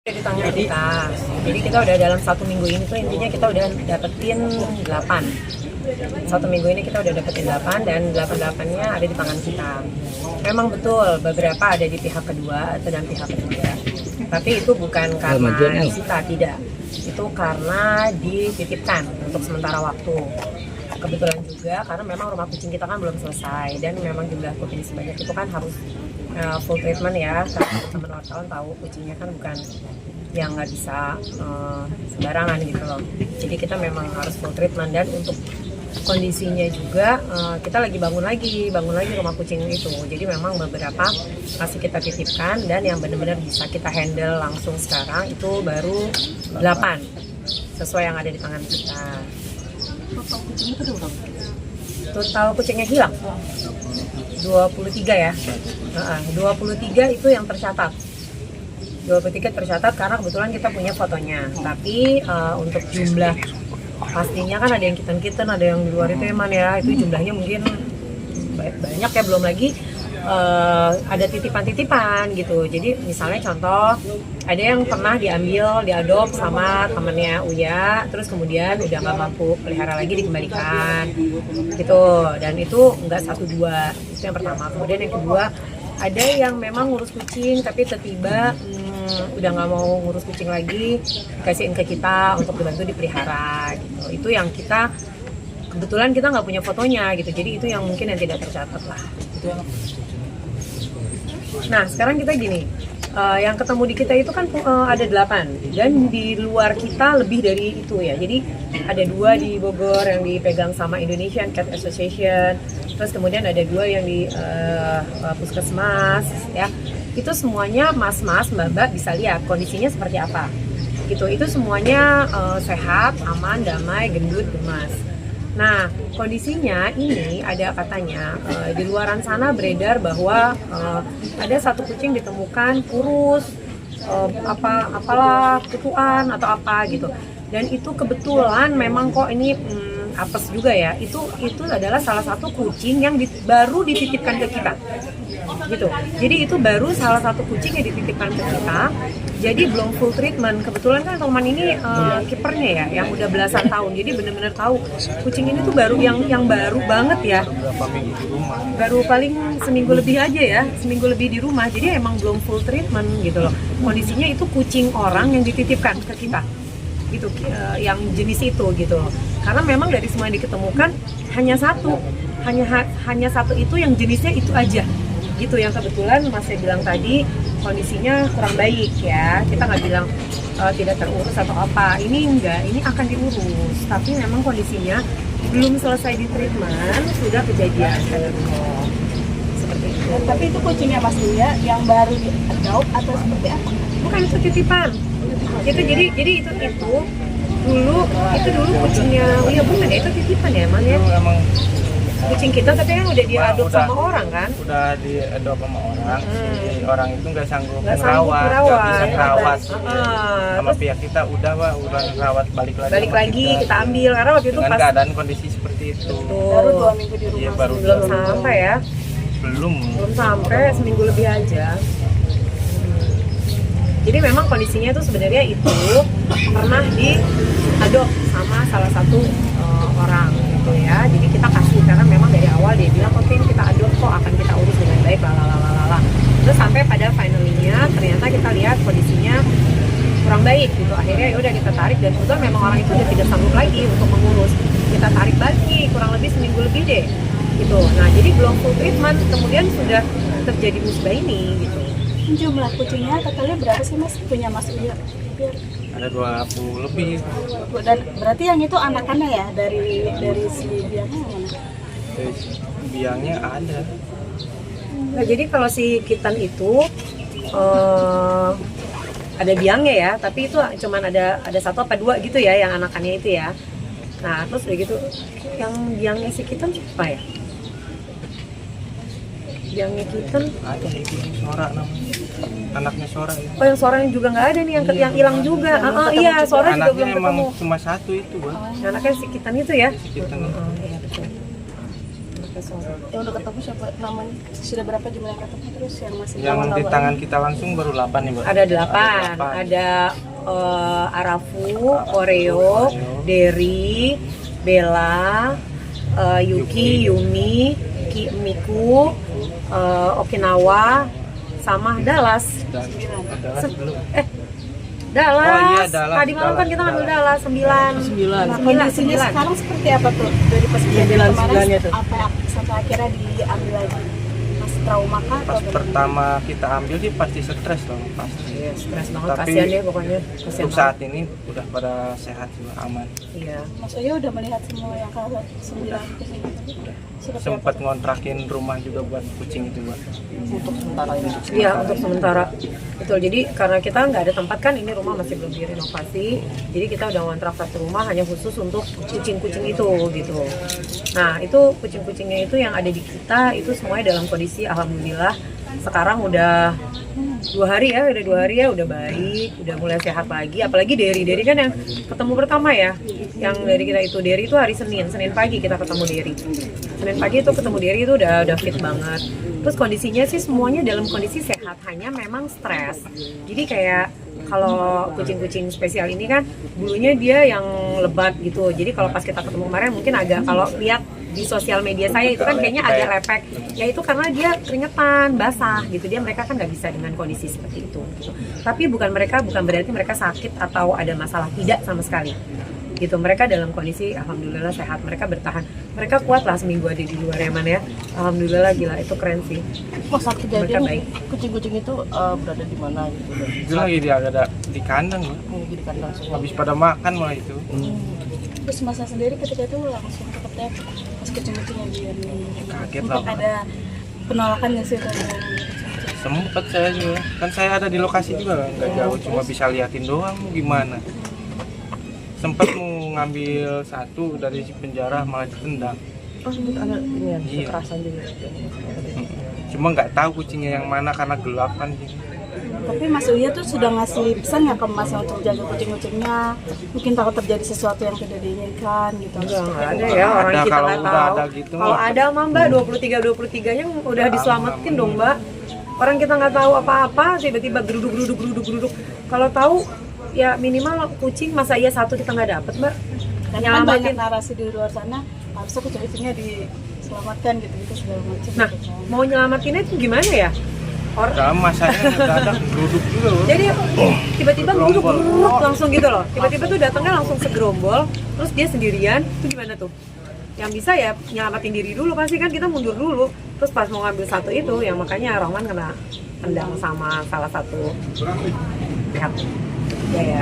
Di tangan kita. Jadi kita udah dalam 1 minggu ini tuh intinya kita udah dapetin 8. 1 minggu ini kita udah dapetin 8 dan 8-8-nya ada di tangan kita. Memang betul beberapa ada di pihak kedua atau dan pihak ketiga. Tapi itu bukan karena disita, tidak. Itu karena dititipkan untuk sementara waktu. Kebetulan juga karena memang rumah kucing kita kan belum selesai dan memang jumlah kucing sebanyak itu kan harus full treatment ya. Karena teman wartawan tahu kucingnya kan bukan yang nggak bisa sembarangan gitu loh. Jadi kita memang harus full treatment dan untuk kondisinya juga kita lagi bangun lagi rumah kucing itu. Jadi memang beberapa masih kita titipkan dan yang benar-benar bisa kita handle langsung sekarang itu baru 8 sesuai yang ada di tangan kita. Total kucing itu berapa? Total kucingnya hilang 23 ya. 23 itu yang tercatat. 23 tercatat karena kebetulan kita punya fotonya. Tapi untuk jumlah pastinya kan ada yang kitten, ada yang di luar itu emang ya, itu jumlahnya mungkin banyak ya, belum lagi ada titipan-titipan gitu. Jadi misalnya contoh ada yang pernah diadop sama temennya Uya, terus kemudian udah nggak mampu pelihara lagi dikembalikan gitu, dan itu nggak 1-2, itu yang pertama. Kemudian yang kedua ada yang memang ngurus kucing tapi tiba-tiba udah nggak mau ngurus kucing lagi, dikasihin ke kita untuk dibantu dipelihara gitu. Itu yang kita kebetulan kita nggak punya fotonya gitu, jadi itu yang mungkin yang tidak tercatat lah. Nah sekarang kita gini, yang ketemu di kita itu kan ada 8 dan di luar kita lebih dari itu ya. Jadi ada 2 di Bogor yang dipegang sama Indonesian Cat Association, terus kemudian ada 2 yang di puskesmas ya. Itu semuanya mas-mas, mbak-mbak bisa lihat kondisinya seperti apa gitu. Itu semuanya sehat, aman, damai, gendut, gemas. Nah kondisinya ini ada katanya di luaran sana beredar bahwa ada 1 kucing ditemukan kurus, apalah kutuan atau apa gitu. Dan itu kebetulan memang kok ini apes juga ya. Itu adalah salah satu kucing yang baru dititipkan ke kita gitu. Jadi itu baru salah satu kucing yang dititipkan ke kita. Jadi belum full treatment. Kebetulan kan teman ini kipernya ya, yang udah belasan tahun. Jadi benar-benar tahu kucing ini tuh baru yang baru banget ya. Berapa minggu di rumah? Baru paling seminggu lebih aja ya, seminggu lebih di rumah. Jadi emang belum full treatment gitu loh. Kondisinya itu kucing orang yang dititipkan ke kita. Gitu, yang jenis itu gitu loh. Karena memang dari semua yang diketemukan hanya satu itu yang jenisnya itu aja. Gitu, yang kebetulan Mas saya bilang tadi kondisinya kurang baik ya. Kita nggak bilang tidak terurus atau apa. Ini enggak, ini akan diurus. Tapi memang kondisinya belum selesai di treatment, sudah kejadian seperti itu. Tapi itu kucingnya Mas Uya yang baru di-adopt atau seperti apa? Bukan, itu titipan. Itu jadi itu dulu kucingnya Uya, bukan ya, itu titipan ya emang ya. Emang kucing kita tapi kan udah diadop sama orang kan? Udah diadop sama orang. Jadi orang itu nggak sanggup nggak bisa ngerawat. Sama Terus pihak kita udah ngerawat balik lagi kita ambil karena waktu itu dengan pas keadaan kondisi seperti itu. Baru 2 minggu di rumah. Iya, baru belum sampai ya, belum sampai seminggu lebih aja. Jadi memang kondisinya itu sebenarnya itu pernah diadop sama salah satu orang gitu ya. Jadi kita kasih karena memang dari awal dia bilang oke ini kita adop kok, akan kita urus dengan baik lalalala. Terus sampai pada finalnya ternyata kita lihat kondisinya kurang baik gitu. Akhirnya ya udah kita tarik dan kebetulan memang orang itu udah tidak sanggup lagi untuk mengurus. Kita tarik balik kurang lebih seminggu lebih deh gitu. Nah jadi belum full treatment kemudian sudah terjadi musibah ini gitu. Jumlah kucingnya totalnya berapa sih Mas punya Mas Uya? ada 20 lebih. Dan berarti yang itu anakannya ya dari si biangnya yang mana? Dari biangnya ada. Nah, jadi kalau si kitten itu ada biangnya ya, tapi itu cuman ada 1 apa 2 gitu ya yang anakannya itu ya. Nah terus udah gitu yang biangnya si kitten siapa ya? Biangnya kitten Ada itu Sora namanya. Anaknya Sora ya. Oh yang Soranya juga nggak ada nih, yang hilang juga. Iya Sora juga belum emang ketemu. cuma 1 itu, Bang. Anaknya si kitten itu ya. Si kitten. Iya betul. langsung. Yang udah ketemu siapa namanya? Sudah berapa jumlah yang ketemu, terus yang masih Yang di tahu-tahu tangan kita langsung baru 8 nih, Mbak. Ada 8. Ada Arafu, Oreo, Derry, Bella, Yuki, Yumi, Miku, Okinawa, sama Dallas. Dan Dallas belum. Dallas. Oh iya, Dallas. Tadi malam kan kita ngambil Dallas 9. Nah, kondisinya sekarang seperti apa tuh dari pas kejadian kemarin apa sampai akhirnya diambil lagi? Mas trauma kah Pas atau pertama kita ambil sih pasti stres dong, pasti. Iya, stres banget. Tapi Kasihan deh pokoknya. Kasihan Untuk saat ini udah pada sehat juga, aman. Iya. Mas Oyo udah melihat semua yang kalau 9 kucing itu? Seperti Sempat apa? ngontrakin rumah juga buat kucing itu, Mbak. Untuk sementara ini. Iya, untuk sementara. Betul, jadi karena kita nggak ada tempat kan, ini rumah masih belum direnovasi. Jadi kita udah ngontrak satu rumah hanya khusus untuk kucing-kucing itu gitu. Nah, itu kucing-kucingnya itu yang ada di kita itu semuanya dalam kondisi alhamdulillah sekarang udah 2 hari ya, udah baik, udah mulai sehat lagi. Apalagi Derry kan yang ketemu pertama ya, yang dari kita itu Derry itu hari Senin pagi kita ketemu Derry. Senin pagi itu ketemu Derry itu udah fit banget. Terus kondisinya sih semuanya dalam kondisi sehat, hanya memang stres. Jadi kayak kalau kucing-kucing spesial ini kan bulunya dia yang lebat gitu. Jadi kalau pas kita ketemu kemarin mungkin agak, kalau lihat di sosial media saya itu kan kayaknya agak lepek. Ya itu karena dia keringetan, basah gitu. Mereka kan nggak bisa dengan kondisi seperti itu. Gitu. Tapi bukan berarti mereka sakit atau ada masalah, tidak sama sekali. Gitu, mereka dalam kondisi alhamdulillah sehat, mereka bertahan, mereka kuat lah seminggu ada di luar ya Man ya, alhamdulillah, gila itu keren sih. Oh, saat kejadian Mereka baik. kucing-kucing itu berada di mana gitu? Itu lagi dia ada di kandang, Mbak. Di kandang semua. Habis pada makan malah itu. Terus masa sendiri ketika itu langsung seperti apa? Pas kucing-kucingnya dia Kaget untuk lah. ada penolakan nggak sih dari Sempet saya juga, kan saya ada di lokasi juga, nggak jauh, cuma bisa liatin doang, mau gimana. Sempat mau ngambil satu dari si penjara malah ditendang. Oh, ada ini ya, Iya. kekerasan juga. Cuma nggak tahu kucingnya yang mana karena gelap kan sih. Tapi Mas Uya tuh sudah ngasih pesan nggak ke Mas untuk jaga kucing-kucingnya? Mungkin takut terjadi sesuatu yang tidak diinginkan gitu. Nggak ada ya, orang Ada, kita kalau nggak udah tahu. ada gitu Kalau mah. ada mah Mbak 23-nya udah diselamatin dong Mbak. Orang kita nggak tahu apa-apa, tiba-tiba geruduk. Kalau tahu ya minimal kucing, masa iya satu kita nggak dapet Mbak. Dan kan banyak narasi di luar sana, harusnya kucing-kucingnya diselamatkan gitu-gitu segala macam. Nah, gitu kan. mau nyelamatinnya itu gimana ya? Dalam masanya mendadak geruduk juga loh. Jadi tiba-tiba geruduk langsung gitu loh. Tiba-tiba tuh datangnya langsung segerombol, terus dia sendirian, itu gimana tuh? Yang bisa ya nyelamatin diri dulu, pasti kan kita mundur dulu. Terus pas mau ngambil satu itu, yang makanya Roman kena tendang sama salah satu pihak. Ya.